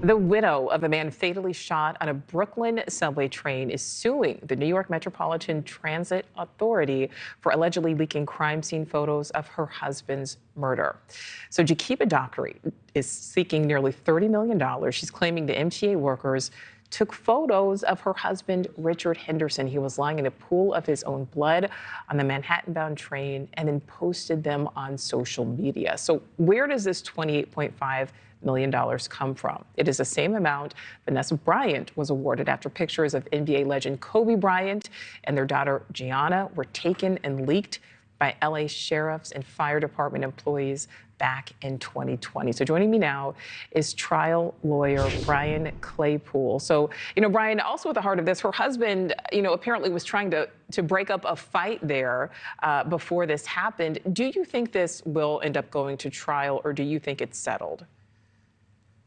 The widow of a man fatally shot on a Brooklyn subway train is suing the New York Metropolitan Transit Authority for allegedly leaking crime scene photos of her husband's murder. So Jakeba Dockery is seeking nearly $30 million. She's claiming the MTA workers took photos of her husband, Richard Henderson. He was lying in a pool of his own blood on the Manhattan-bound train and then posted them on social media. So where does this $28.5 million come from? It is the same amount Vanessa Bryant was awarded after pictures of NBA legend Kobe Bryant and their daughter Gianna were taken and leaked by LA sheriffs and fire department employees back in 2020. So joining me now is trial lawyer Brian Claypool. So, Brian, also at the heart of this, her husband, apparently was trying to break up a fight there before this happened. Do you think this will end up going to trial, or do you think it's settled?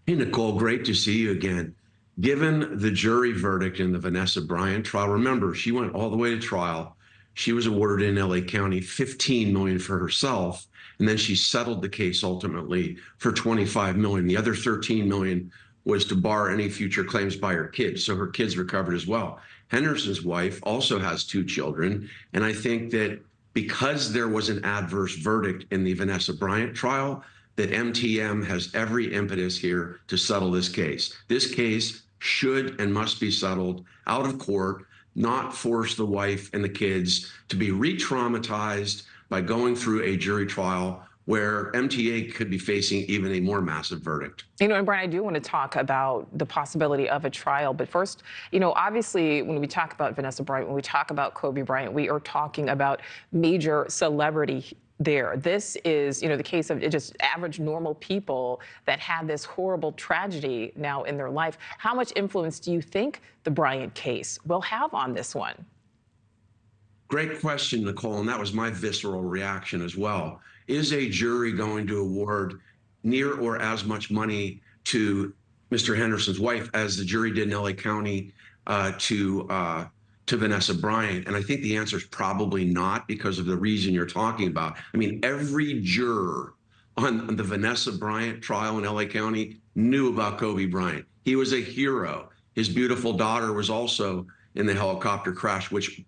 Hey, Nichole, great to see you again. Given the jury verdict in the Vanessa Bryant trial, remember, she went all the way to trial. She was awarded in LA County $15 million for herself, and then she settled the case ultimately for $25 million. The other $13 million was to bar any future claims by her kids, so her kids recovered as well. Henderson's wife also has 2 children, and I think that because there was an adverse verdict in the Vanessa Bryant trial, that MTM has every impetus here to settle this case. This case should and must be settled out of court, not force the wife and the kids to be re-traumatized by going through a jury trial where MTA could be facing even a more massive verdict. And Brian, I do want to talk about the possibility of a trial. But first, obviously, when we talk about Vanessa Bryant, when we talk about Kobe Bryant, we are talking about major celebrity there. This is, the case of just average normal people that had this horrible tragedy now in their life. How much influence do you think the Bryant case will have on this one? Great question, Nichole, and that was my visceral reaction as well. Is a jury going to award near or as much money to Mr. Henderson's wife as the jury did in LA County to Vanessa Bryant? And I think the answer is probably not, because of the reason you're talking about. I mean, every juror on the Vanessa Bryant trial in LA County knew about Kobe Bryant. He was a hero. His beautiful daughter was also in the helicopter crash, which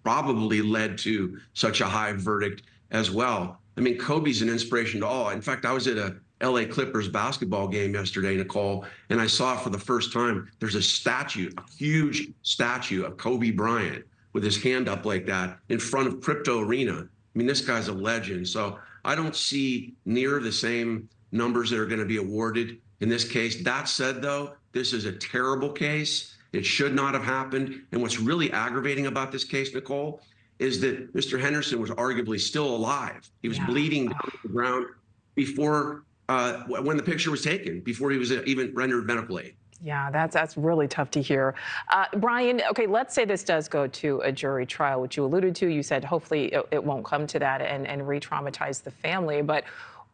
probably led to such a high verdict as well. I mean, Kobe's an inspiration to all. In fact, I was at a LA Clippers basketball game yesterday, Nichole, and I saw for the first time, there's a statue, a huge statue of Kobe Bryant with his hand up like that in front of Crypto Arena. I mean, this guy's a legend. So I don't see near the same numbers that are going to be awarded in this case. That said, though, this is a terrible case. It should not have happened. And what's really aggravating about this case, Nichole, is that Mr. Henderson was arguably still alive. He was bleeding down to the ground before when the picture was taken, before he was even rendered medical aid. Yeah, that's really tough to hear. Brian, okay, let's say this does go to a jury trial, which you alluded to. You said hopefully it won't come to that and re-traumatize the family. But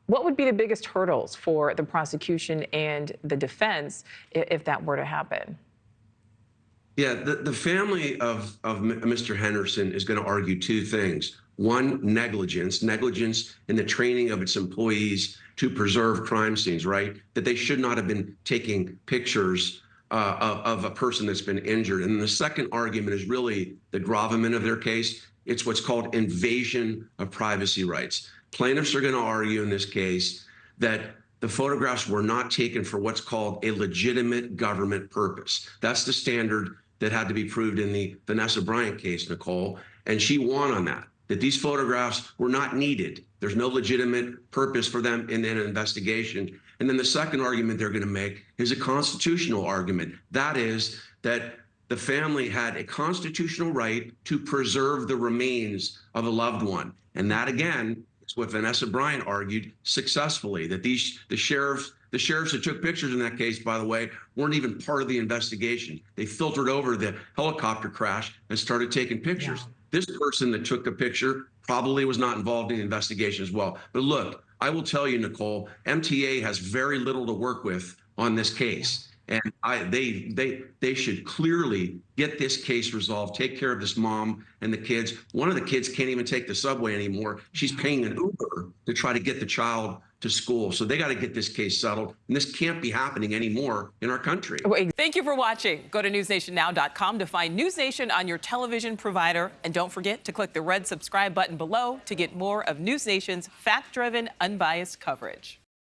what would be the biggest hurdles for the prosecution and the defense if that were to happen? Yeah, the family of Mr. Henderson is going to argue 2 things. One, negligence in the training of its employees to preserve crime scenes, right? That they should not have been taking pictures of a person that's been injured. And the second argument is really the gravamen of their case. It's what's called invasion of privacy rights. Plaintiffs are going to argue in this case that the photographs were not taken for what's called a legitimate government purpose. That's the standard that had to be proved in the Vanessa Bryant case, Nichole, and she won on that these photographs were not needed. There's no legitimate purpose for them in an investigation. And then the second argument they're going to make is a constitutional argument. That is that the family had a constitutional right to preserve the remains of a loved one. And that, again, is what Vanessa Bryant argued successfully, that the sheriffs that took pictures in that case, by the way, weren't even part of the investigation. They filtered over the helicopter crash and started taking pictures. Yeah. This person that took the picture probably was not involved in the investigation as well. But look, I will tell you, Nichole, MTA has very little to work with on this case. And they should clearly get this case resolved, take care of this mom and the kids. One of the kids can't even take the subway anymore. She's paying an Uber to try to get the child to school. So they got to get this case settled. And this can't be happening anymore in our country. Thank you for watching. Go to newsnationnow.com to find News Nation on your television provider. And don't forget to click the red subscribe button below to get more of News Nation's fact-driven, unbiased coverage.